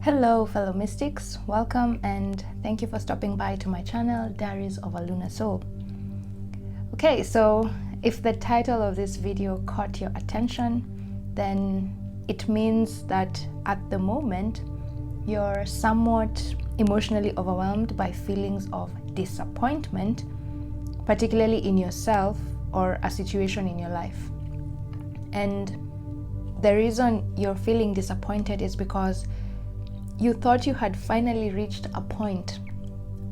Hello fellow mystics, welcome and thank you for stopping by to my channel, Diaries of a Lunar Soul. Okay, so if the title of this video caught your attention, then it means that at the moment you're somewhat emotionally overwhelmed by feelings of disappointment, particularly in yourself or a situation in your life. And the reason you're feeling disappointed is because you thought you had finally reached a point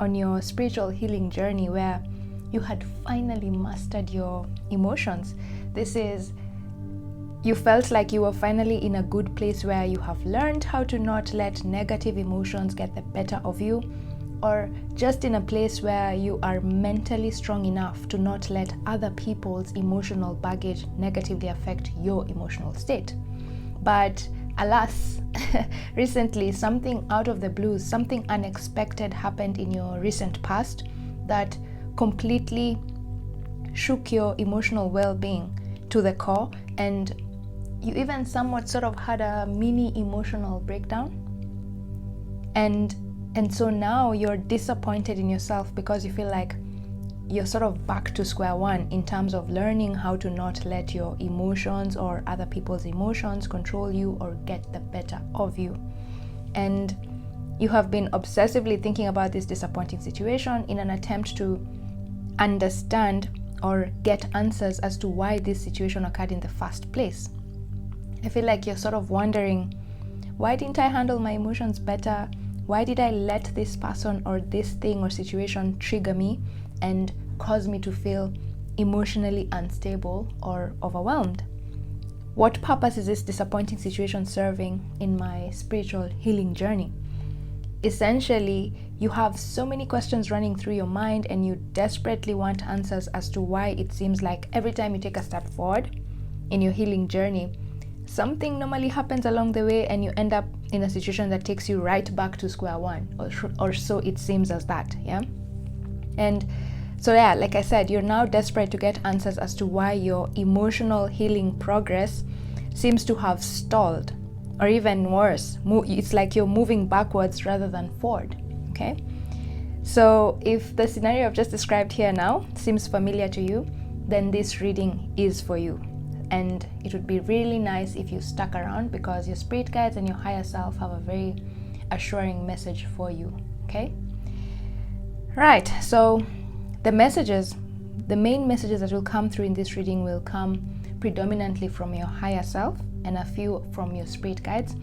on your spiritual healing journey where you had finally mastered your emotions. This is, you felt like you were finally in a good place where you have learned how to not let negative emotions get the better of you, or just in a place where you are mentally strong enough to not let other people's emotional baggage negatively affect your emotional state. But alas, recently something out of the blue, something unexpected happened in your recent past that completely shook your emotional well-being to the core, and you even somewhat sort of had a mini emotional breakdown. And so now you're disappointed in yourself because you feel like you're sort of back to square one in terms of learning how to not let your emotions or other people's emotions control you or get the better of you. And you have been obsessively thinking about this disappointing situation in an attempt to understand or get answers as to why this situation occurred in the first place. I feel like you're sort of wondering, why didn't I handle my emotions better? Why did I let this person or this thing or situation trigger me and cause me to feel emotionally unstable or overwhelmed? What purpose is this disappointing situation serving in my spiritual healing journey? Essentially, you have so many questions running through your mind and you desperately want answers as to why it seems like every time you take a step forward in your healing journey, something normally happens along the way and you end up in a situation that takes you right back to square one, or so it seems as that, yeah? And so yeah, like I said, you're now desperate to get answers as to why your emotional healing progress seems to have stalled, or even worse, it's like you're moving backwards rather than forward, okay? So if the scenario I've just described here now seems familiar to you, then this reading is for you. And it would be really nice if you stuck around, because your spirit guides and your higher self have a very assuring message for you, okay? Right, so the main messages that will come through in this reading will come predominantly from your higher self and a few from your spirit guides.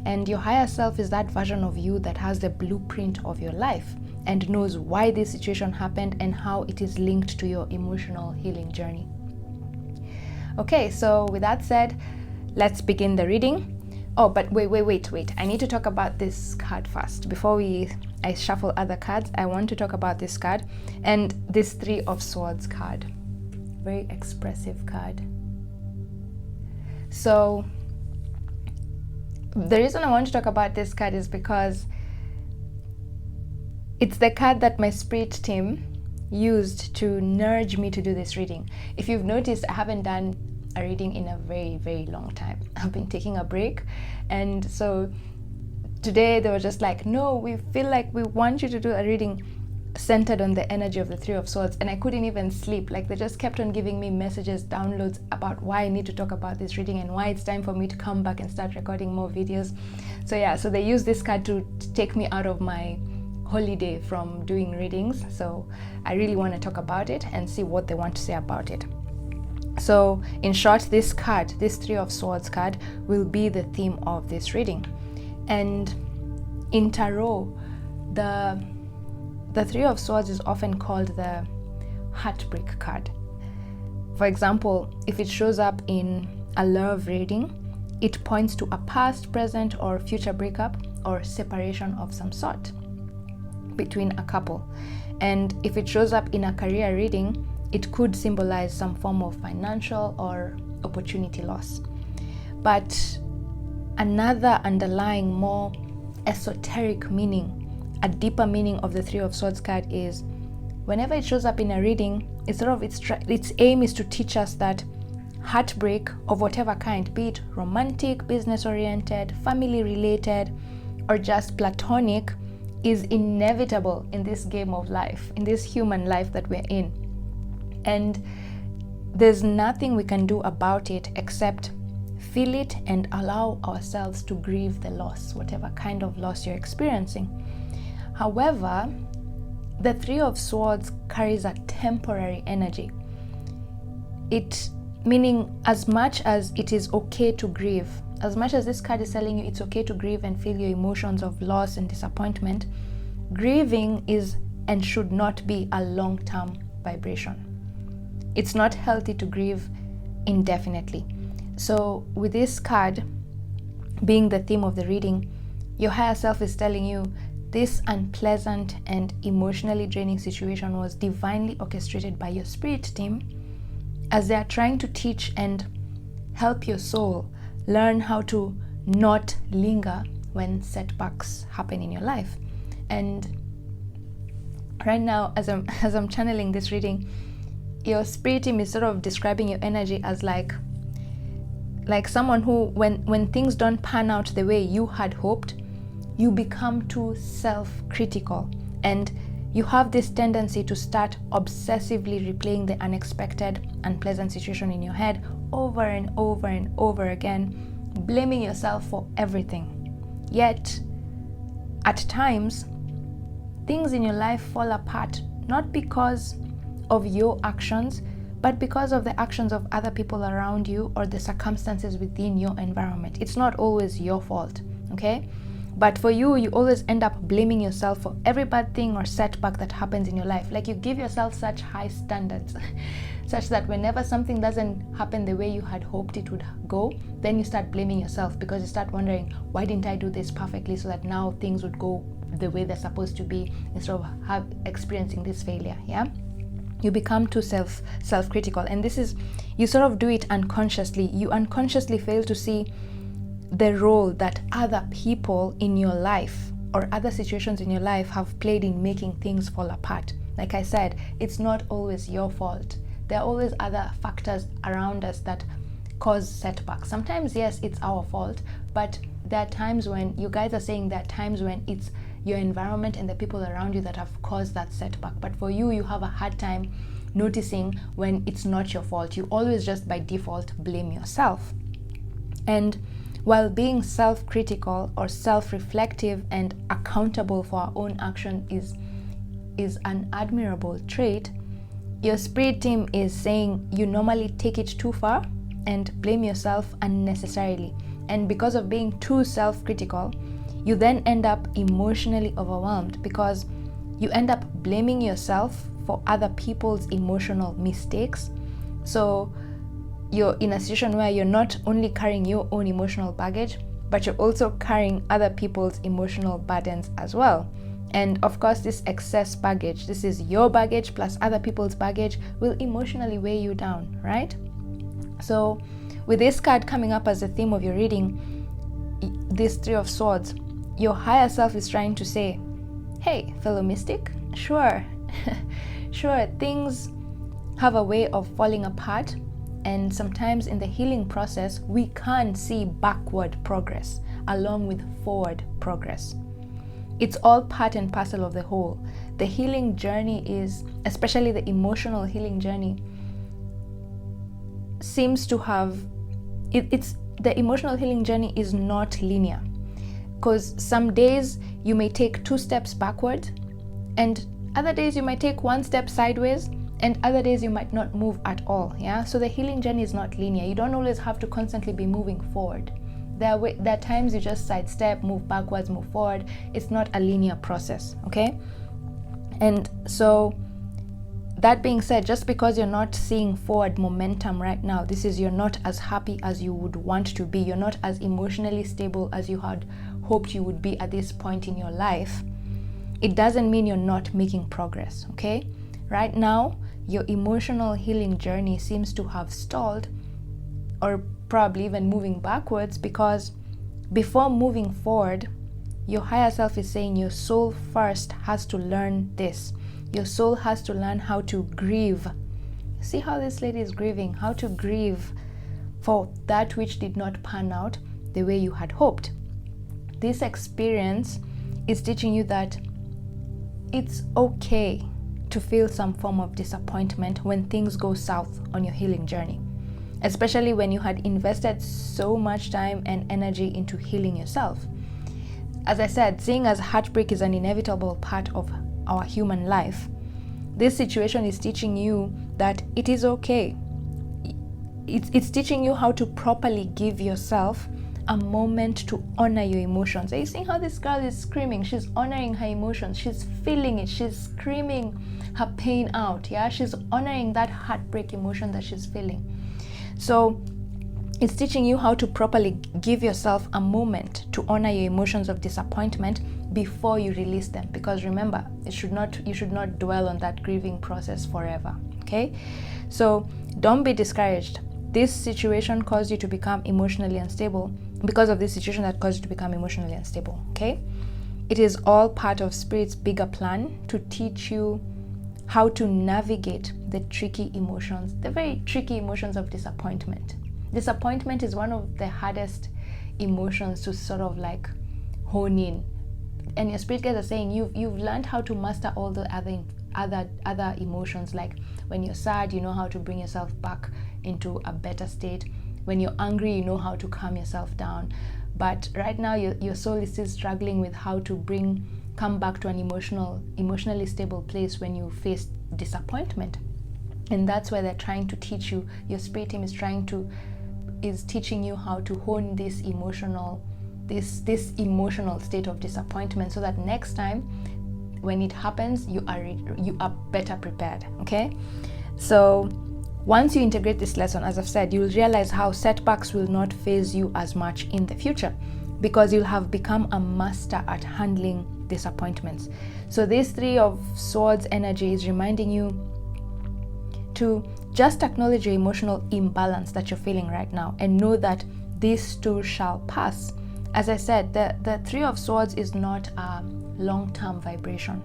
And your higher self is that version of you that has the blueprint of your life and knows why this situation happened and how it is linked to your emotional healing journey. Okay, so with that said, let's begin the reading. Oh, but wait. I need to talk about this card first. Before I shuffle other cards, I want to talk about this card and this Three of Swords card. Very expressive card. So the reason I want to talk about this card is because it's the card that my spirit team used to nudge me to do this reading. If you've noticed, I haven't done a reading in a very, very long time. I've been taking a break, and so today they were just like, no, we feel like we want you to do a reading centered on the energy of the Three of Swords. And I couldn't even sleep. Like, they just kept on giving me messages, downloads about why I need to talk about this reading and why it's time for me to come back and start recording more videos. So yeah, so they used this card to take me out of my holiday from doing readings. So I really want to talk about it and see what they want to say about it. So in short, this card, this Three of Swords card, will be the theme of this reading. And in tarot, the Three of Swords is often called the heartbreak card. For example, if it shows up in a love reading, it points to a past, present, or future breakup or separation of some sort between a couple. And if it shows up in a career reading, it could symbolize some form of financial or opportunity loss. But another underlying, more esoteric meaning, a deeper meaning of the Three of Swords card is whenever it shows up in a reading, its aim is to teach us that heartbreak of whatever kind, be it romantic, business oriented, family related, or just platonic is inevitable in this game of life, in this human life that we're in. And there's nothing we can do about it except feel it and allow ourselves to grieve the loss, whatever kind of loss you're experiencing. However, the Three of Swords carries a temporary energy. Meaning as much as it is okay to grieve, as much as this card is telling you it's okay to grieve and feel your emotions of loss and disappointment, grieving is and should not be a long-term vibration. It's not healthy to grieve indefinitely. So with this card being the theme of the reading, your higher self is telling you this unpleasant and emotionally draining situation was divinely orchestrated by your spirit team, as they are trying to teach and help your soul learn how to not linger when setbacks happen in your life. And right now, as I'm channeling this reading, your spirit team is sort of describing your energy as like someone who, when things don't pan out the way you had hoped, you become too self-critical, and you have this tendency to start obsessively replaying the unexpected, unpleasant situation in your head over and over and over again, blaming yourself for everything. Yet, at times, things in your life fall apart, not because of your actions, but because of the actions of other people around you or the circumstances within your environment. It's not always your fault, okay? But for you, you always end up blaming yourself for every bad thing or setback that happens in your life. Like you give yourself such high standards, such that whenever something doesn't happen the way you had hoped it would go, then you start blaming yourself, because you start wondering, why didn't I do this perfectly so that now things would go the way they're supposed to be, instead of experiencing this failure, yeah? You become too self-critical, and this is, you sort of do it unconsciously. You unconsciously fail to see the role that other people in your life or other situations in your life have played in making things fall apart. Like I said, it's not always your fault. There are always other factors around us that cause setbacks. Sometimes, yes, it's our fault, but there are times when, you guys are saying there are times when it's your environment and the people around you that have caused that setback. But for you, you have a hard time noticing when it's not your fault. You always just by default blame yourself. And while being self-critical or self-reflective and accountable for our own action is an admirable trait, your spirit team is saying you normally take it too far and blame yourself unnecessarily. And because of being too self-critical, you then end up emotionally overwhelmed, because you end up blaming yourself for other people's emotional mistakes. So you're in a situation where you're not only carrying your own emotional baggage, but you're also carrying other people's emotional burdens as well. And of course, this excess baggage, this is your baggage plus other people's baggage, will emotionally weigh you down, right? So with this card coming up as the theme of your reading, this Three of Swords, your higher self is trying to say, hey, fellow mystic, sure, things have a way of falling apart. And sometimes in the healing process, we can see backward progress along with forward progress. It's all part and parcel of the whole. The healing journey is, especially the emotional healing journey, seems to have, the emotional healing journey is not linear. Because some days you may take 2 steps backward, and other days you might take 1 step sideways, and other days you might not move at all, yeah? So the healing journey is not linear. You don't always have to constantly be moving forward. There are times you just sidestep, move backwards, move forward. It's not a linear process, okay? And so that being said, just because you're not seeing forward momentum right now, you're not as happy as you would want to be, you're not as emotionally stable as you had hoped you would be at this point in your life, it doesn't mean you're not making progress, okay? Right now, your emotional healing journey seems to have stalled, or probably even moving backwards, because before moving forward, your higher self is saying your soul first has to learn this. Your soul has to learn how to grieve. See how this lady is grieving, how to grieve for that which did not pan out the way you had hoped. this experience is teaching you that it's okay to feel some form of disappointment when things go south on your healing journey, especially when you had invested so much time and energy into healing yourself. As I said, seeing as heartbreak is an inevitable part of our human life, this situation is teaching you that it is okay. It's teaching you how to properly give yourself a moment to honor your emotions. Are you seeing how this girl is screaming? She's honoring her emotions. She's feeling it. She's screaming her pain out. Yeah, she's honoring that heartbreak emotion that she's feeling. So it's teaching you how to properly give yourself a moment to honor your emotions of disappointment before you release them. Because remember, you should not dwell on that grieving process forever. Okay, so don't be discouraged. This situation caused you to become emotionally unstable. Because of this situation that caused you to become emotionally unstable. Okay, it is all part of Spirit's bigger plan to teach you how to navigate the tricky emotions, the very tricky emotions of disappointment. Disappointment is one of the hardest emotions to sort of like hone in. And your spirit guides are saying you've learned how to master all the other emotions. Like when you're sad, you know how to bring yourself back into a better state. When you're angry, you know how to calm yourself down. But right now your soul is still struggling with how to come back to an emotionally stable place when you face disappointment. And that's where they're trying to teach you. Your spirit team is teaching you how to hone this emotional state of disappointment, so that next time when it happens, you are better prepared. Okay, so once you integrate this lesson, as I've said, you'll realize how setbacks will not faze you as much in the future, because you'll have become a master at handling disappointments. So this Three of Swords energy is reminding you to just acknowledge your emotional imbalance that you're feeling right now and know that this too shall pass. As I said, the Three of Swords is not a long-term vibration.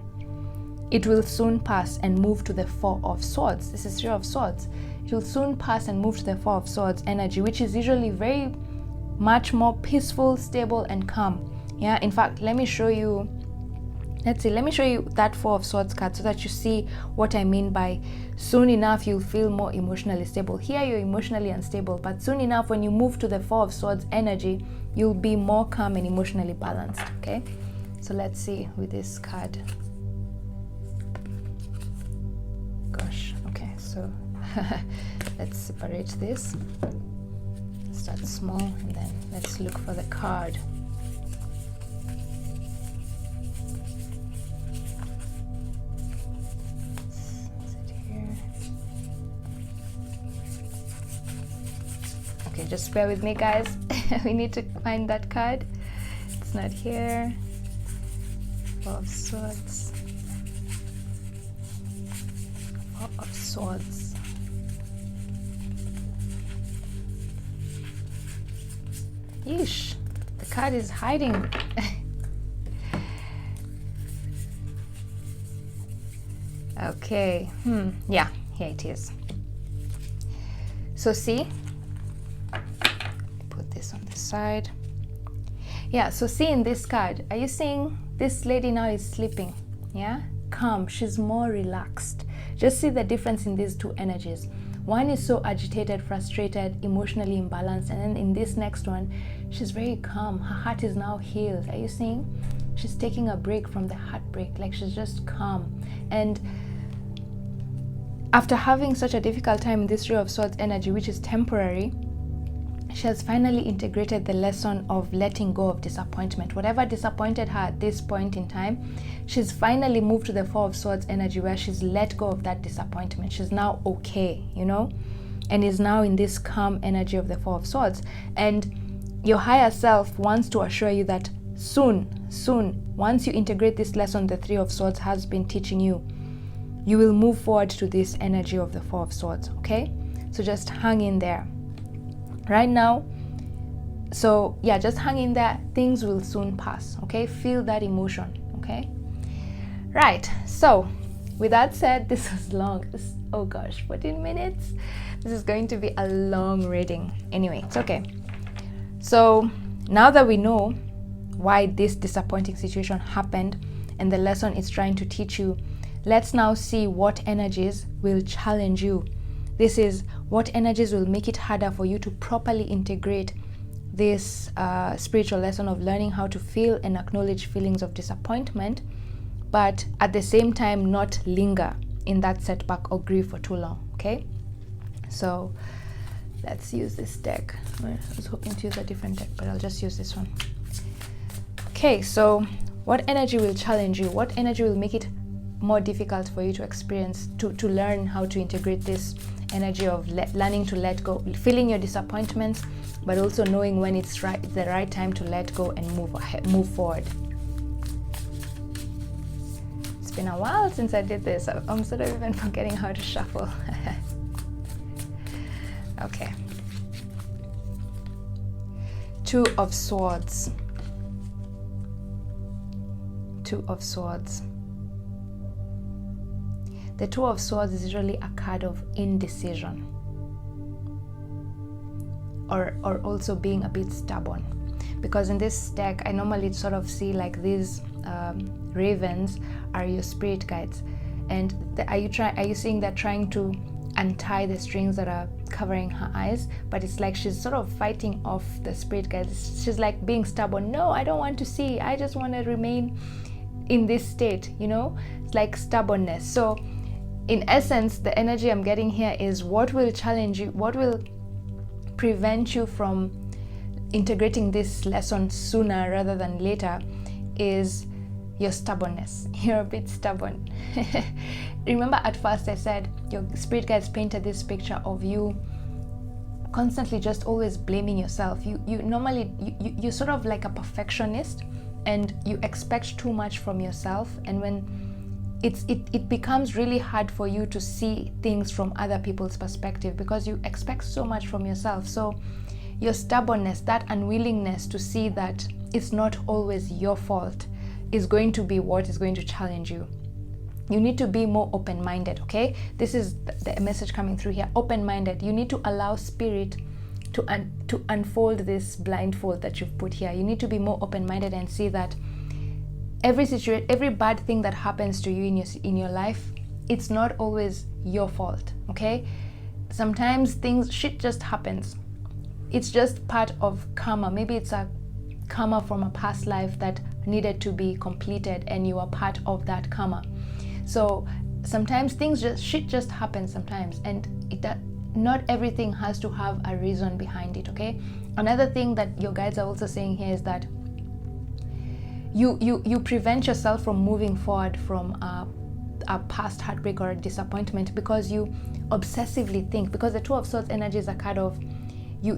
It will soon pass and move to the Four of Swords. This is Three of Swords. It will soon pass and move to the Four of Swords energy, which is usually very much more peaceful, stable, and calm. Yeah, in fact, let me show you that Four of Swords card so that you see what I mean by soon enough you'll feel more emotionally stable. Here you're emotionally unstable, but soon enough when you move to the Four of Swords energy, you'll be more calm and emotionally balanced. Okay, so let's see with this card. Gosh, okay, so let's separate this. Start small and then let's look for the card. Okay, just bear with me, guys. We need to find that card. It's not here. Four of Swords. Four of Swords. Yeesh, the card is hiding. Okay, yeah, here it is. So see, put this on the side. Yeah, so see in this card, are you seeing this lady now is sleeping? Yeah, calm, she's more relaxed. Just see the difference in these two energies. One is so agitated, frustrated, emotionally imbalanced, and then in this next one, she's very calm. Her heart is now healed. Are you seeing? She's taking a break from the heartbreak, like she's just calm. And after having such a difficult time in this Three of Swords energy, which is temporary, she has finally integrated the lesson of letting go of disappointment. Whatever disappointed her at this point in time, she's finally moved to the Four of Swords energy where she's let go of that disappointment. She's now okay, you know, and is now in this calm energy of the Four of Swords. And your higher self wants to assure you that soon, once you integrate this lesson the Three of Swords has been teaching you, you will move forward to this energy of the Four of Swords, okay? So just hang in there. Right now, so yeah, just hang in there. Things will soon pass, okay? Feel that emotion, okay? Right, so with that said, this is long. Oh gosh, 14 minutes. This is going to be a long reading. Anyway, it's okay. So now that we know why this disappointing situation happened and the lesson it's trying to teach you. Let's now see what energies will challenge you. This is what energies will make it harder for you to properly integrate this spiritual lesson of learning how to feel and acknowledge feelings of disappointment, but at the same time not linger in that setback or grief for too long. Okay, so let's use this deck. I was hoping to use a different deck, but I'll just use this one. Okay, so what energy will challenge you? What energy will make it more difficult for you to experience, to learn how to integrate this energy of learning to let go, feeling your disappointments, but also knowing when it's the right time to let go and move forward. It's been a while since I did this. I'm sort of even forgetting how to shuffle. Okay. Two of Swords. Two of Swords. The Two of Swords is usually a card of indecision, or also being a bit stubborn, because in this deck I normally sort of see like these ravens are your spirit guides, and are you seeing that trying to untie the strings that are covering her eyes, but it's like she's sort of fighting off the spirit guides. She's like being stubborn. No, I don't want to see. I just want to remain in this state, you know? It's like stubbornness. So in essence, the energy I'm getting here is what will challenge you, what will prevent you from integrating this lesson sooner rather than later is your stubbornness. You're a bit stubborn. Remember at first I said your spirit guides painted this picture of you constantly just always blaming yourself. You're sort of like a perfectionist, and you expect too much from yourself, and when it becomes really hard for you to see things from other people's perspective because you expect so much from yourself. So your stubbornness, that unwillingness to see that it's not always your fault, is going to be what is going to challenge you. You need to be more open-minded, okay? This is the message coming through here. Open-minded. You need to allow spirit to unfold this blindfold that you've put here. You need to be more open-minded and see that every bad thing that happens to you in your life, it's not always your fault, okay? Sometimes shit just happens. It's just part of karma. Maybe it's a karma from a past life that needed to be completed, and you are part of that karma. So sometimes shit just happens sometimes, and not everything has to have a reason behind it, okay? Another thing that your guides are also saying here is that you prevent yourself from moving forward from a past heartbreak or a disappointment because you obsessively think, because the Two of Swords energy is a card of you're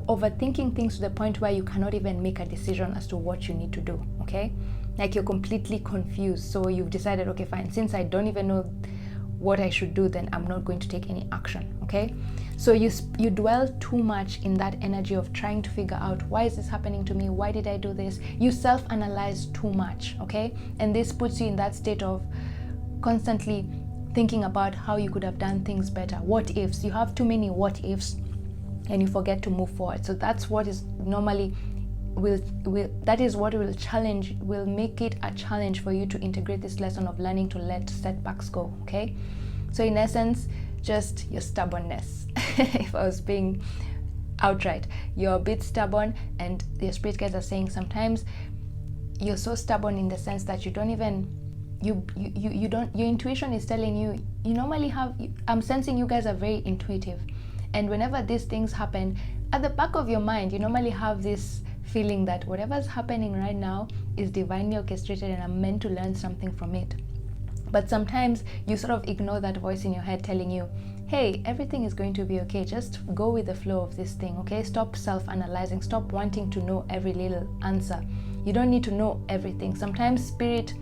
overthinking things to the point where you cannot even make a decision as to what you need to do, okay? Like you're completely confused. So you've decided, okay, fine, since I don't even know what I should do, then I'm not going to take any action, okay? So you dwell too much in that energy of trying to figure out, why is this happening to me? Why did I do this? You self-analyze too much, okay? And this puts you in that state of constantly thinking about how you could have done things better. What ifs? You have too many what ifs and you forget to move forward. So that's what is normally will make it a challenge for you to integrate this lesson of learning to let setbacks go, okay? So in essence, just your stubbornness. If I was being outright, you're a bit stubborn, and your spirit guides are saying sometimes you're so stubborn in the sense that you don't even your intuition is telling you normally I'm sensing you guys are very intuitive, and whenever these things happen, at the back of your mind you normally have this feeling that whatever's happening right now is divinely orchestrated and I'm meant to learn something from it. But sometimes you sort of ignore that voice in your head telling you, hey, everything is going to be okay, just go with the flow of this thing, okay? Stop self-analyzing, stop wanting to know every little answer. You don't need to know everything. Sometimes spirit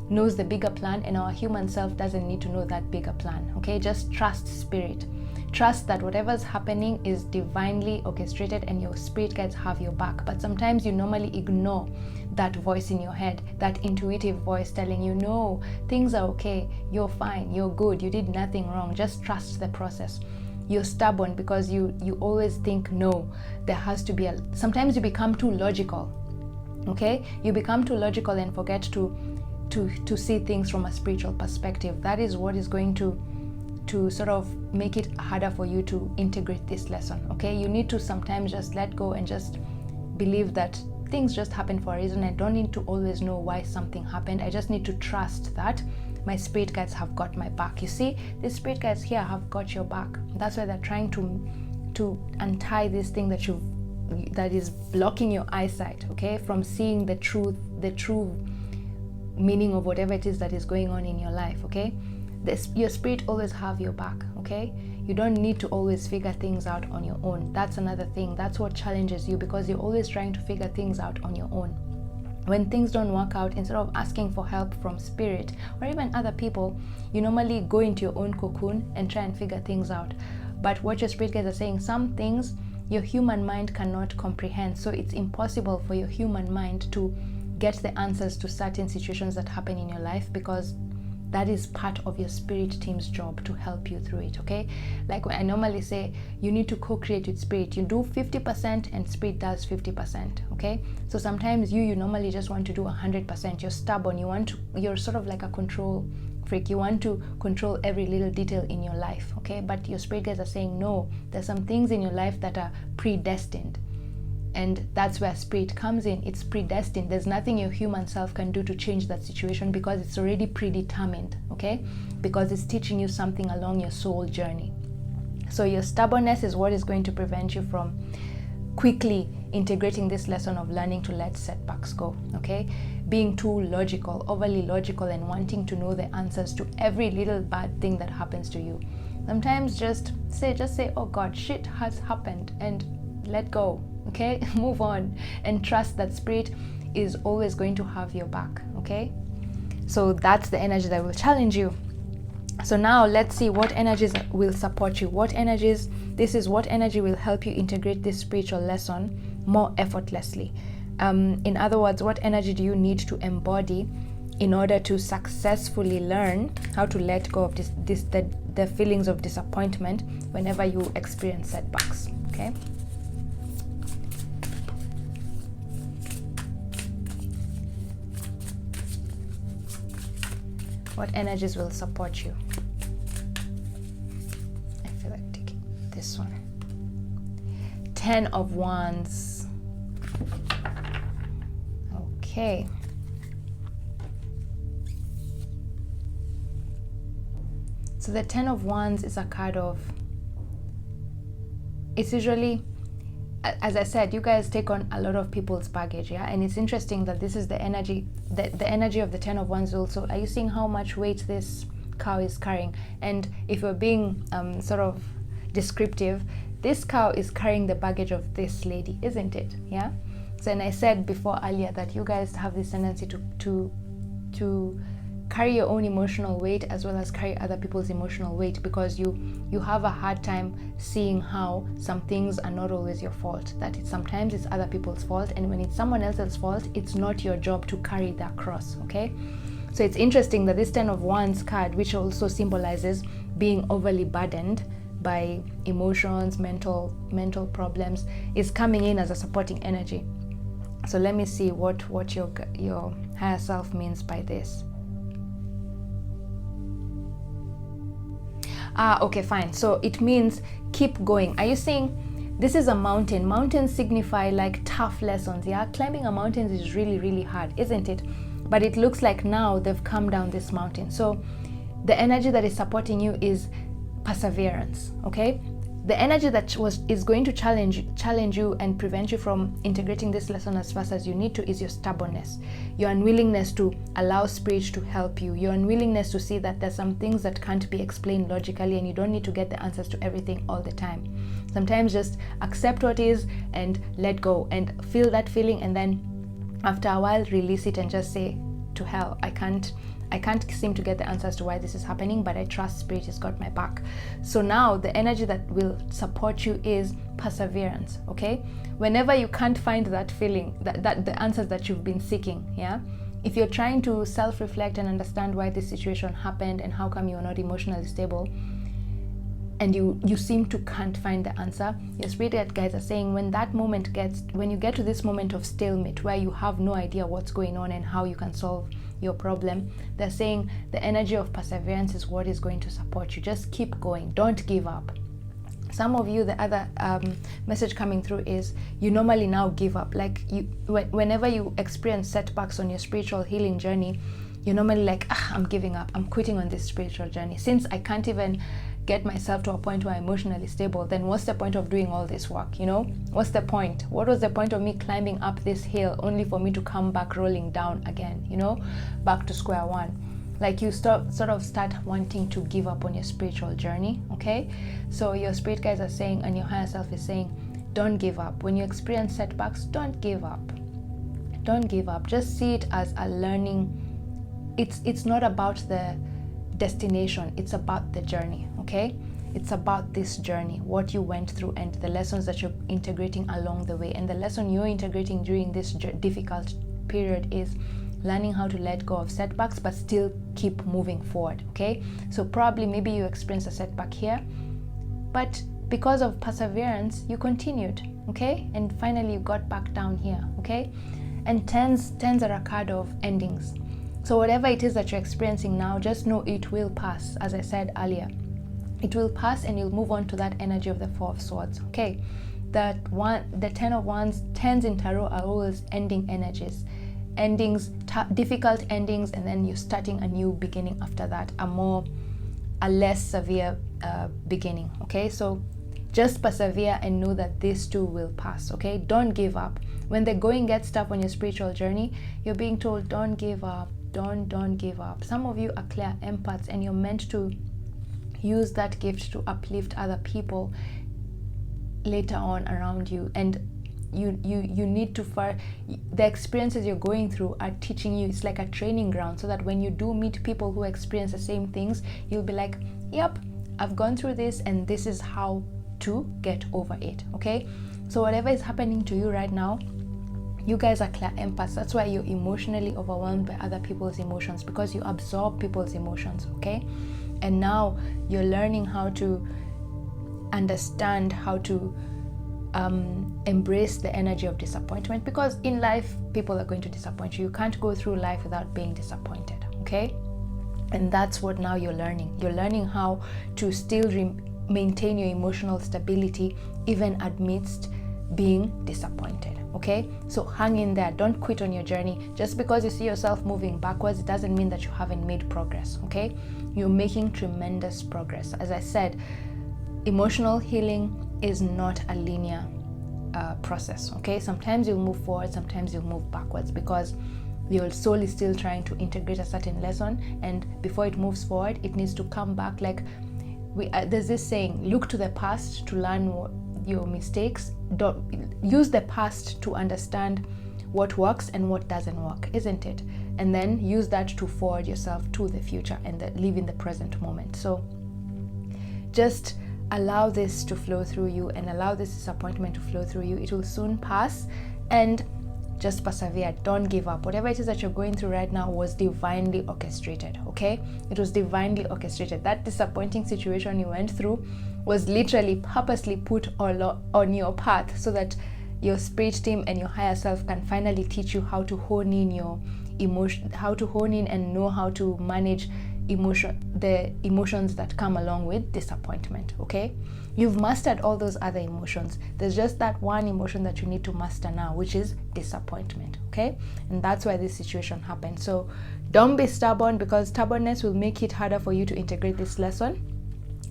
knows the bigger plan and our human self doesn't need to know that bigger plan, okay? Just trust spirit. Trust that whatever's happening is divinely orchestrated and your spirit guides have your back. But sometimes you normally ignore that voice in your head, that intuitive voice telling you, no, things are okay, you're fine, you're good, you did nothing wrong, just trust the process. you're stubborn because you always think, no, there has to be sometimes you become too logical. Okay, you become too logical and forget to see things from a spiritual perspective. That is what is going to sort of make it harder for you to integrate this lesson. Okay, you need to sometimes just let go and just believe that things just happen for a reason. I don't need to always know why something happened. I just need to trust that my spirit guides have got my back. You see, these spirit guides here have got your back. That's why they're trying to untie this thing that is blocking your eyesight, okay, from seeing the true meaning of whatever it is that is going on in your life. Okay, your spirit always have your back. Okay, you don't need to always figure things out on your own. That's another thing. That's what challenges you, because you're always trying to figure things out on your own. When things don't work out, instead of asking for help from spirit or even other people, you normally go into your own cocoon and try and figure things out. But what your spirit guides are saying, some things your human mind cannot comprehend. So it's impossible for your human mind to get the answers to certain situations that happen in your life, because that is part of your spirit team's job to help you through it. Okay, like I normally say, you need to co-create with spirit. You do 50% and spirit does 50%. Okay, so sometimes you normally just want to do 100%. You're stubborn. You're sort of like a control freak. You want to control every little detail in your life. Okay, but your spirit guides are saying, no, there's some things in your life that are predestined. And that's where spirit comes in. It's predestined. There's nothing your human self can do to change that situation, because it's already predetermined, okay? Because it's teaching you something along your soul journey. So your stubbornness is what is going to prevent you from quickly integrating this lesson of learning to let setbacks go, okay? Being too logical, overly logical, and wanting to know the answers to every little bad thing that happens to you. Sometimes just say, oh God, shit has happened, and let go. Okay, move on and trust that spirit is always going to have your back. Okay, so that's the energy that will challenge you. So now let's see what energies will support you. What energy will help you integrate this spiritual lesson more effortlessly. In other words, what energy do you need to embody in order to successfully learn how to let go of the feelings of disappointment whenever you experience setbacks. Okay. What energies will support you? I feel like taking this one. 10 of Wands. Okay. So the 10 of Wands is a card of, it's usually, as I said, you guys take on a lot of people's baggage, yeah? And it's interesting that this is the energy, the energy of the 10 of Wands also. Are you seeing how much weight this cow is carrying? And if you're being sort of descriptive, this cow is carrying the baggage of this lady, isn't it? Yeah? So, and I said before earlier that you guys have this tendency to carry your own emotional weight as well as carry other people's emotional weight, because you have a hard time seeing how some things are not always your fault, that sometimes it's other people's fault, and when it's someone else's fault, it's not your job to carry that cross. Okay, so it's interesting that this 10 of Wands card, which also symbolizes being overly burdened by emotions, mental problems, is coming in as a supporting energy. So let me see what your higher self means by this. Okay, fine. So it means keep going. Are you saying this is a mountain? Mountains signify like tough lessons, yeah? Climbing a mountain is really, really hard, isn't it? But it looks like now they've come down this mountain. So the energy that is supporting you is perseverance, okay? The energy that is going to challenge you and prevent you from integrating this lesson as fast as you need to is your stubbornness, your unwillingness to allow spirit to help you, your unwillingness to see that there's some things that can't be explained logically, and you don't need to get the answers to everything all the time. Sometimes just accept what is and let go and feel that feeling, and then after a while release it and just say, to hell, I can't seem to get the answers to why this is happening, but I trust spirit has got my back. So now the energy that will support you is perseverance, okay? Whenever you can't find that feeling, that the answers that you've been seeking, yeah? If you're trying to self-reflect and understand why this situation happened and how come you're not emotionally stable, and you seem to can't find the answer, your spirit guides are saying when you get to this moment of stalemate where you have no idea what's going on and how you can solve your problem, they're saying the energy of perseverance is what is going to support you. Just keep going, don't give up. Some of you, the other message coming through is you normally now give up. Like whenever you experience setbacks on your spiritual healing journey, you're normally like, I'm giving up, I'm quitting on this spiritual journey. Since I can't even get myself to a point where I'm emotionally stable, then what's the point of doing all this work? What's the point? What was the point of me climbing up this hill only for me to come back rolling down again, back to square one? Like you sort of start wanting to give up on your spiritual journey. Okay, so your spirit guides are saying, and your higher self is saying, don't give up. When you experience setbacks, don't give up. Don't give up. Just see it as a learning. It's not about the destination, it's about the journey. Okay, it's about this journey, what you went through and the lessons that you're integrating along the way. And the lesson you're integrating during this difficult period is learning how to let go of setbacks but still keep moving forward. Okay, so probably maybe you experienced a setback here, but because of perseverance you continued. Okay, and finally you got back down here. Okay, and tens are a card of endings. So whatever it is that you're experiencing now, just know it will pass. As I said earlier, it will pass and you'll move on to that energy of the Four of Swords. Okay, the 10 of Wands, tens in tarot are always ending energies, difficult endings, and then you're starting a new beginning after that, a less severe beginning. Okay, so just persevere and know that this too will pass. Okay, don't give up. When the going gets tough on your spiritual journey, you're being told don't give up. Don't give up. Some of you are clear empaths and you're meant to use that gift to uplift other people later on around you, and you need to the experiences you're going through are teaching you. It's like a training ground, so that when you do meet people who experience the same things, you'll be like, yep, I've gone through this and this is how to get over it. Okay, so whatever is happening to you right now, you guys are clear empaths. That's why you're emotionally overwhelmed by other people's emotions, because you absorb people's emotions. Okay, and now you're learning how to understand how to embrace the energy of disappointment, because in life people are going to disappoint you. You can't go through life without being disappointed. Okay, and that's what now you're learning how to still maintain your emotional stability even amidst being disappointed. Okay, so hang in there, don't quit on your journey. Just because you see yourself moving backwards, it doesn't mean that you haven't made progress. Okay, you're making tremendous progress. As I said, emotional healing is not a linear process. Okay, sometimes you'll move forward, sometimes you'll move backwards, because your soul is still trying to integrate a certain lesson, and before it moves forward it needs to come back. Like there's this saying, look to the past to learn your mistakes. Don't use the past to understand what works and what doesn't work, isn't it? And then use that to forward yourself to the future and live in the present moment. So just allow this to flow through you and allow this disappointment to flow through you. It will soon pass, and just persevere. Don't give up. Whatever it is that you're going through right now was divinely orchestrated. Okay, it was divinely orchestrated. That disappointing situation you went through was literally purposely put on your path, so that your spirit team and your higher self can finally teach you how to hone in your emotion, how to hone in and know how to manage the emotions that come along with disappointment. Okay, you've mastered all those other emotions. There's just that one emotion that you need to master now, which is disappointment. Okay, and that's why this situation happened. So don't be stubborn, because stubbornness will make it harder for you to integrate this lesson.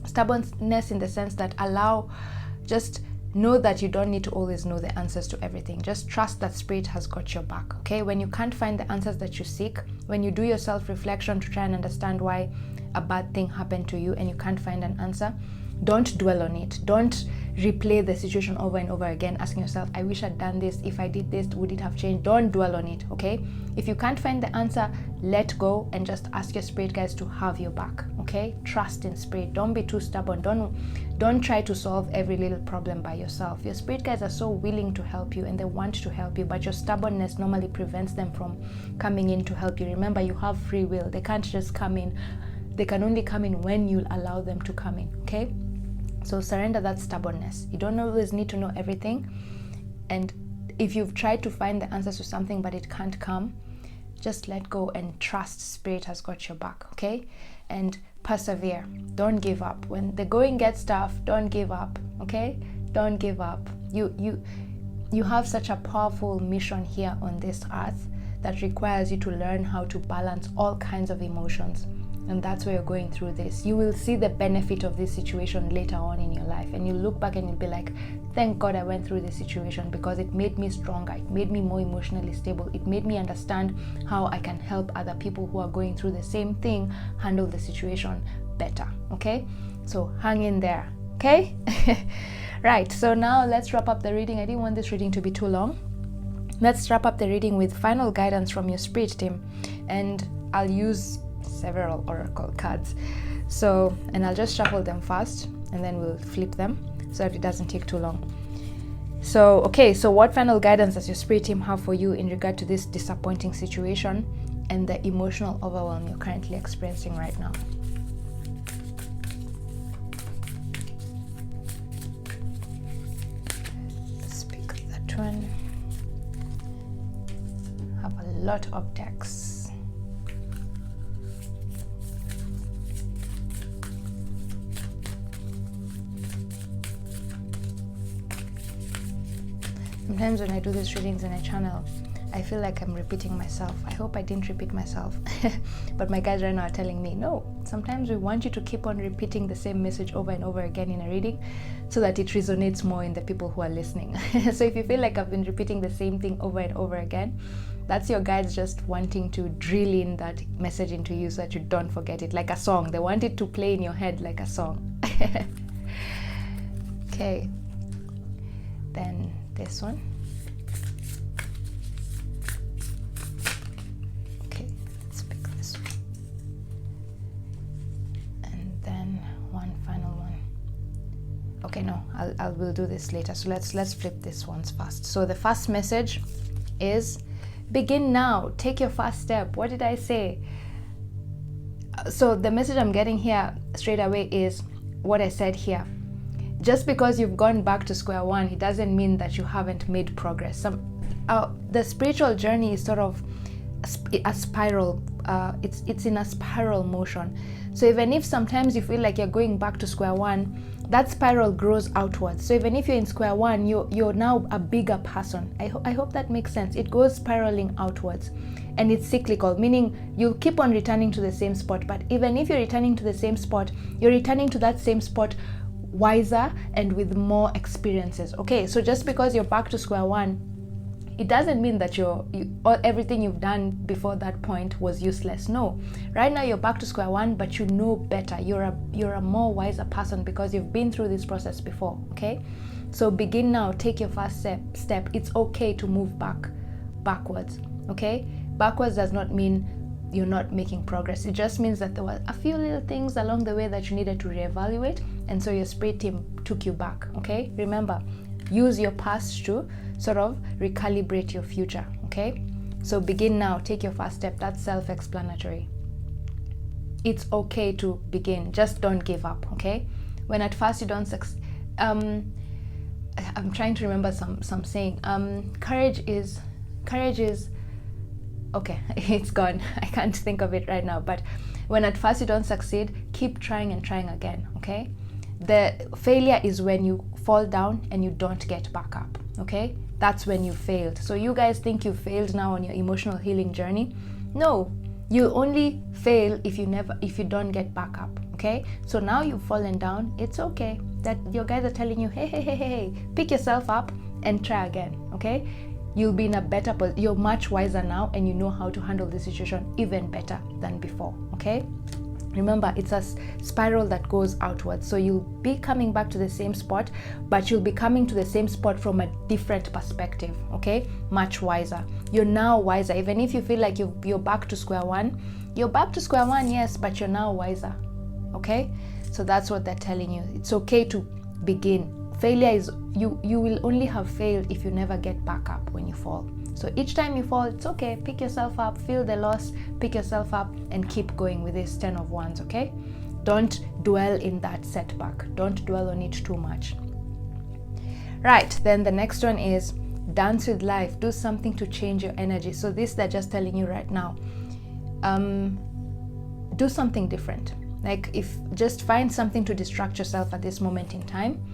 Stubbornness in the sense that just know that you don't need to always know the answers to everything. Just trust that spirit has got your back. Okay, when you can't find the answers that you seek, when you do your self-reflection to try and understand why a bad thing happened to you and you can't find an answer, don't dwell on it. Don't replay the situation over and over again, asking yourself, I wish I'd done this. If I did this, would it have changed? Don't dwell on it. Okay, if you can't find the answer, let go and just ask your spirit guides to have your back. Okay, trust in spirit. Don't be too stubborn. Don't try to solve every little problem by yourself. Your spirit guides are so willing to help you and they want to help you, but your stubbornness normally prevents them from coming in to help you. Remember, you have free will. They can't just come in. They can only come in when you allow them to come in. Okay, So surrender that stubbornness. You don't always need to know everything. And if you've tried to find the answers to something but it can't come, just let go and trust Spirit has got your back, okay? And persevere. Don't give up. When the going gets tough, don't give up, okay? Don't give up. You have such a powerful mission here on this earth that requires you to learn how to balance all kinds of emotions. And that's why you're going through this. You will see the benefit of this situation later on in your life, and you look back and you'll be like, thank God I went through this situation, because it made me stronger, it made me more emotionally stable, it made me understand how I can help other people who are going through the same thing handle the situation better, okay? So hang in there, okay? Right, so now let's wrap up the reading. I didn't want this reading to be too long. Let's wrap up the reading with final guidance from your spirit team, and I'll use several oracle cards, so, and I'll just shuffle them first and then we'll flip them so that it doesn't take too long. So okay, so what final guidance does your spirit team have for you in regard to this disappointing situation and the emotional overwhelm you're currently experiencing right now? Let's pick that one. Have a lot of decks. Sometimes when I do these readings in a channel, I feel like I'm repeating myself. I hope I didn't repeat myself. But my guides right now are telling me, no, sometimes we want you to keep on repeating the same message over and over again in a reading so that it resonates more in the people who are listening. So if you feel like I've been repeating the same thing over and over again, that's your guides just wanting to drill in that message into you so that you don't forget it, like a song. They want it to play in your head like a song. Okay, then this one. Okay, let's pick this one. And then one final one. Okay, no, we'll do this later. So let's flip this ones first. So the first message is begin now. Take your first step. What did I say? So the message I'm getting here straight away is what I said here. Just because you've gone back to square one, it doesn't mean that you haven't made progress. The spiritual journey is sort of a spiral. It's in a spiral motion. So even if sometimes you feel like you're going back to square one, that spiral grows outwards. So even if you're in square one, you're now a bigger person. I hope that makes sense. It goes spiraling outwards, and it's cyclical, meaning you'll keep on returning to the same spot. But even if you're returning to the same spot, you're returning to that same spot wiser and with more experiences. Okay, so just because you're back to square one, it doesn't mean that everything you've done before that point was useless. No, right now you're back to square one, but you know better. You're a more wiser person because you've been through this process before. Okay, so begin now. Take your first step. It's okay to move backwards. Okay, backwards does not mean you're not making progress. It just means that there were a few little things along the way that you needed to reevaluate, and so your spirit team took you back. Okay, remember, use your past to sort of recalibrate your future. Okay, so begin now. Take your first step. That's self-explanatory. It's okay to begin. Just don't give up. Okay, when at first you don't succeed. I'm trying to remember some saying. Courage is okay, it's gone. I can't think of it right now. But when at first you don't succeed, keep trying and trying again, okay? The failure is when you fall down and you don't get back up, okay? That's when you failed. So you guys think you failed now on your emotional healing journey? No, you only fail if you don't get back up, okay? So now you've fallen down, it's okay. That your guys are telling you, hey, pick yourself up and try again, okay? You'll be in a better position. You're much wiser now, and you know how to handle the situation even better than before, okay? Remember, it's a spiral that goes outwards. So you'll be coming back to the same spot, but you'll be coming to the same spot from a different perspective, okay? Much wiser. You're now wiser. Even if you feel like you're back to square one, you're back to square one, yes, but you're now wiser, okay? So that's what they're telling you. It's okay to begin. Failure is, you will only have failed if you never get back up when you fall. So each time you fall, it's okay. Pick yourself up, feel the loss, pick yourself up, and keep going with this 10 of Wands, okay? Don't dwell in that setback. Don't dwell on it too much. Right, then the next one is dance with life. Do something to change your energy. So this they're just telling you right now. Do something different. Like, if just find something to distract yourself at this moment in time,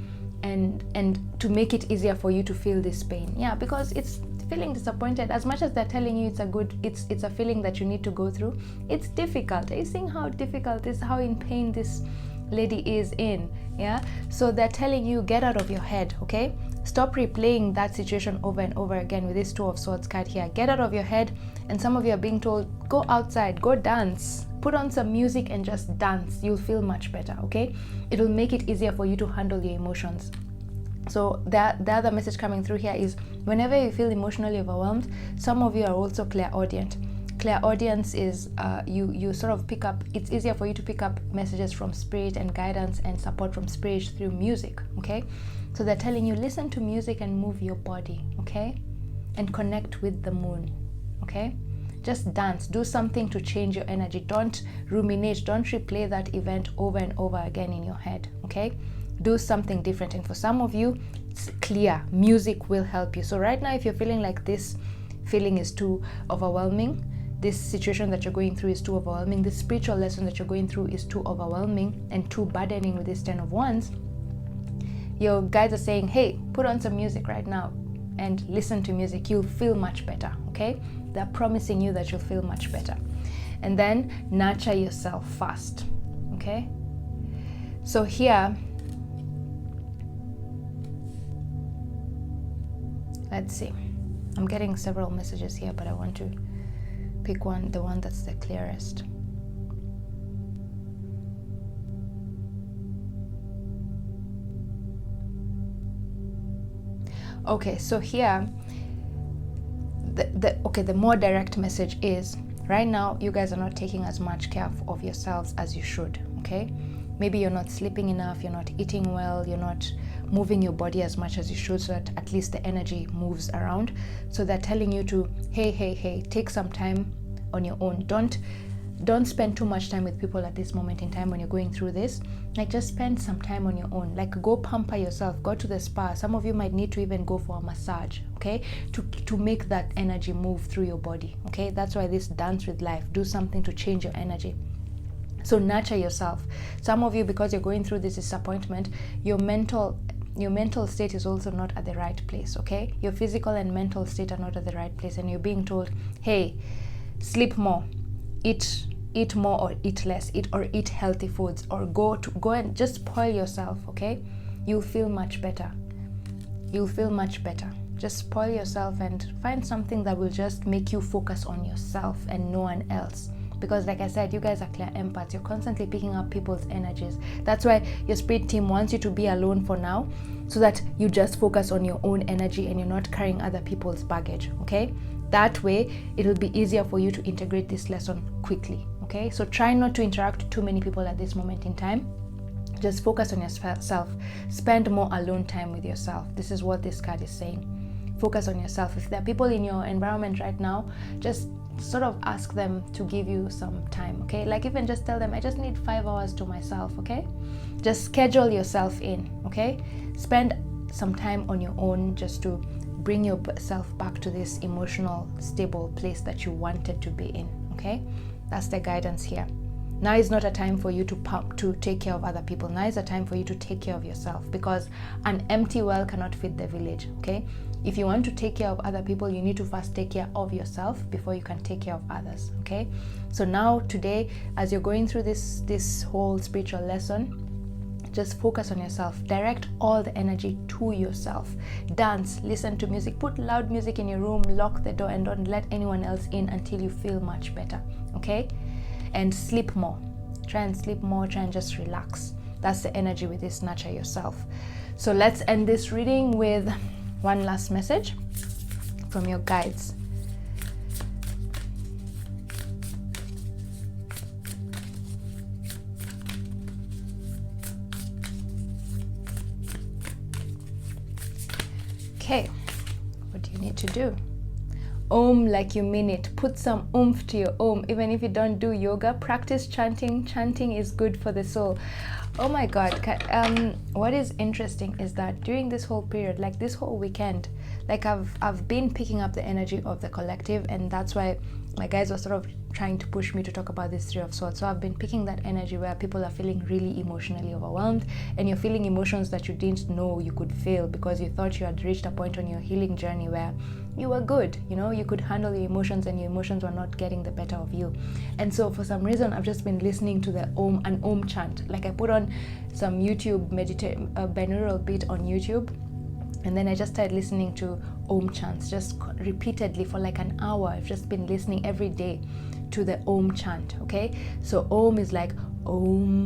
and to make it easier for you to feel this pain. Yeah, because it's feeling disappointed. As much as they're telling you it's a feeling that you need to go through, it's difficult. Are you seeing how difficult this, how in pain this lady is in? Yeah, so they're telling you, get out of your head. Okay, stop replaying that situation over and over again with this Two of Swords card here. Get out of your head. And some of you are being told, go outside, go dance, put on some music and just dance. You'll feel much better. Okay, it'll make it easier for you to handle your emotions. So the other message coming through here is, whenever you feel emotionally overwhelmed, some of you are also clairaudient. Clairaudience is you sort of pick up, it's easier for you to pick up messages from spirit and guidance and support from spirit through music. Okay, so they're telling you, listen to music and move your body. Okay, and connect with the moon. Okay, just dance, do something to change your energy. Don't ruminate, don't replay that event over and over again in your head. Okay, do something different. And for some of you, it's clear, music will help you. So right now, if you're feeling like this feeling is too overwhelming, this situation that you're going through is too overwhelming, this spiritual lesson that you're going through is too overwhelming and too burdening with this 10 of Wands, your guides are saying, hey, put on some music right now and listen to music. You'll feel much better. Okay, they're promising you that you'll feel much better. And then nurture yourself first. Okay, so here, let's see, I'm getting several messages here, but I want to pick one, the one that's the clearest. Okay, so here the more direct message is, right now you guys are not taking as much care of yourselves as you should. Okay, maybe you're not sleeping enough, you're not eating well, you're not moving your body as much as you should, so that at least the energy moves around. So they're telling you to, hey, take some time on your own. Don't spend too much time with people at this moment in time when you're going through this. Like, just spend some time on your own. Like, go pamper yourself, go to the spa. Some of you might need to even go for a massage, okay, to make that energy move through your body. Okay, that's why this dance with life. Do something to change your energy. So nurture yourself. Some of you, because you're going through this disappointment, your mental state is also not at the right place. Okay, your physical and mental state are not at the right place, and you're being told, hey, sleep more, eat more or eat less, eat healthy foods, or go and just spoil yourself. Okay, you'll feel much better. Just spoil yourself and find something that will just make you focus on yourself and no one else. Because like I said, you guys are clear empaths. You're constantly picking up people's energies. That's why your spirit team wants you to be alone for now, so that you just focus on your own energy and you're not carrying other people's baggage. Okay, that way it'll be easier for you to integrate this lesson quickly. Okay, so try not to interact with too many people at this moment in time. Just focus on yourself. Spend more alone time with yourself. This is what this card is saying. Focus on yourself. If there are people in your environment right now, just sort of ask them to give you some time. Okay, like even just tell them, I just need 5 hours to myself. Okay, just schedule yourself in. Okay, spend some time on your own just to bring yourself back to this emotional stable place that you wanted to be in. Okay, that's the guidance here. Now is not a time for you to take care of other people. Now is a time for you to take care of yourself, because an empty well cannot feed the village. Okay, if you want to take care of other people, you need to first take care of yourself before you can take care of others. Okay, so now today, as you're going through this whole spiritual lesson, just focus on yourself. Direct all the energy to yourself. Dance, listen to music, put loud music in your room, lock the door, and don't let anyone else in until you feel much better. Okay, and sleep more. Try and sleep more. Try and just relax. That's the energy with this nurture yourself. So let's end this reading with one last message from your guides. Okay, what do you need to do? Om like you mean it. Put some oomph to your Om. Even if you don't do yoga, practice chanting. Chanting is good for the soul. Oh my God. What is interesting is that during this whole period, like this whole weekend, like I've been picking up the energy of the collective, and that's why my guys were sort of trying to push me to talk about this Three of Swords. So I've been picking that energy where people are feeling really emotionally overwhelmed, and you're feeling emotions that you didn't know you could feel because you thought you had reached a point on your healing journey where you were good, you know, you could handle your emotions and your emotions were not getting the better of you. And so for some reason, I've just been listening to the an Om chant. Like I put on some YouTube binaural beat on YouTube, and then I just started listening to Om chants just repeatedly for like an hour. I've just been listening every day to the Om chant. Okay, so Om is like Om.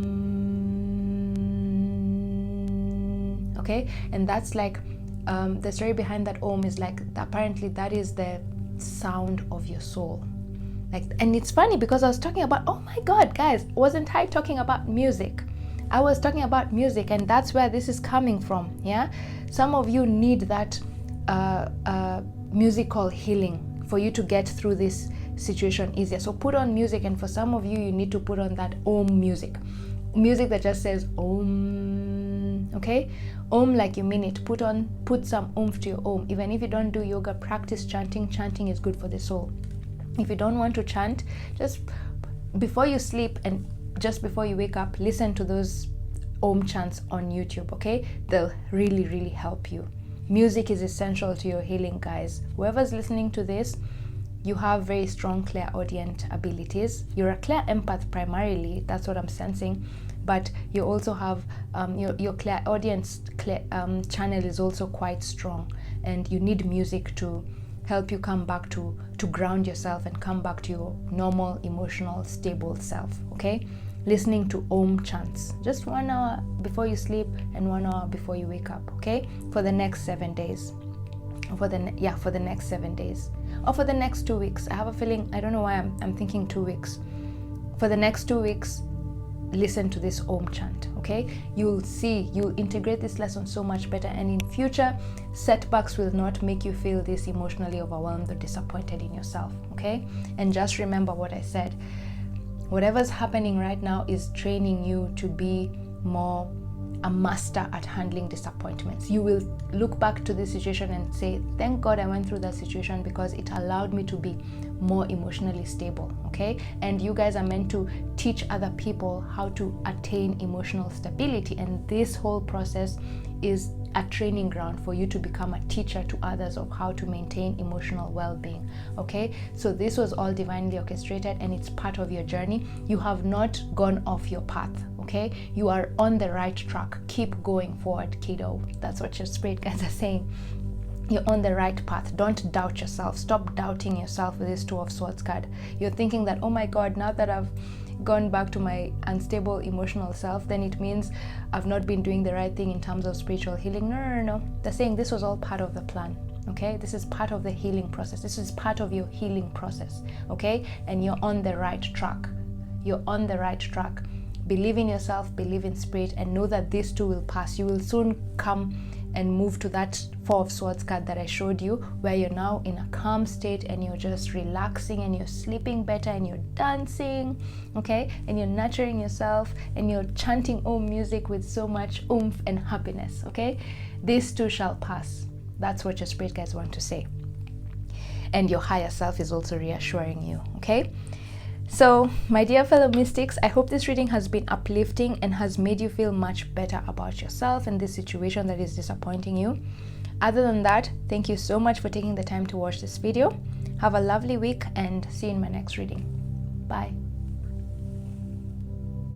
Okay, and that's like the story behind that Om is like apparently that is the sound of your soul. Like, and it's funny because I was talking about, oh my God, guys, wasn't I talking about music? I was talking about music, and that's where this is coming from. Yeah, some of you need that musical healing for you to get through this situation easier. So put on music, and for some of you, you need to put on that Om music that just says Om. Okay, Om like you mean it. Put some oomph to your Om. Even if you don't do yoga, practice chanting. Chanting is good for the soul. If you don't want to chant, just before you sleep and just before you wake up, listen to those Om chants on YouTube. Okay, they'll really, really help you. Music is essential to your healing, guys. Whoever's listening to this, you have very strong clairaudient abilities. You're a clair empath primarily, that's what I'm sensing, but you also have your clairaudient channel is also quite strong, and you need music to help you come back to ground yourself and come back to your normal, emotional, stable self. Okay, listening to Om chants just 1 hour before you sleep and 1 hour before you wake up. Okay, for the next 7 days, or for the next 7 days, or for the next 2 weeks. I have a feeling, I don't know why I'm thinking 2 weeks. For the next 2 weeks, listen to this Om chant. Okay, you'll integrate this lesson so much better, and in future setbacks will not make you feel this emotionally overwhelmed or disappointed in yourself. Okay, and just remember what I said. Whatever's happening right now is training you to be more a master at handling disappointments. You will look back to this situation and say, thank God I went through that situation because it allowed me to be more emotionally stable. Okay, and you guys are meant to teach other people how to attain emotional stability, and this whole process is a training ground for you to become a teacher to others of how to maintain emotional well-being. Okay, so this was all divinely orchestrated, and it's part of your journey. You have not gone off your path. Okay, you are on the right track. Keep going forward, kiddo. That's what your spirit guides are saying. You're on the right path. Don't doubt yourself. Stop doubting yourself with this Two of Swords card. You're thinking that, oh my God, now that I've gone back to my unstable emotional self, then it means I've not been doing the right thing in terms of spiritual healing. No. They're saying this was all part of the plan. Okay, this is part of the healing process. This is part of your healing process. Okay, and you're on the right track. You're on the right track. Believe in yourself, believe in spirit, and know that this too will pass. You will soon come and move to that Four of Swords card that I showed you, where you're now in a calm state and you're just relaxing and you're sleeping better and you're dancing, okay, and you're nurturing yourself and you're chanting Om music with so much oomph and happiness. Okay, this too shall pass. That's what your spirit guides want to say, and your higher self is also reassuring you. Okay, so my dear fellow mystics, I hope this reading has been uplifting and has made you feel much better about yourself and this situation that is disappointing you. Other than that, thank you so much for taking the time to watch this video. Have a lovely week and see you in my next reading. Bye.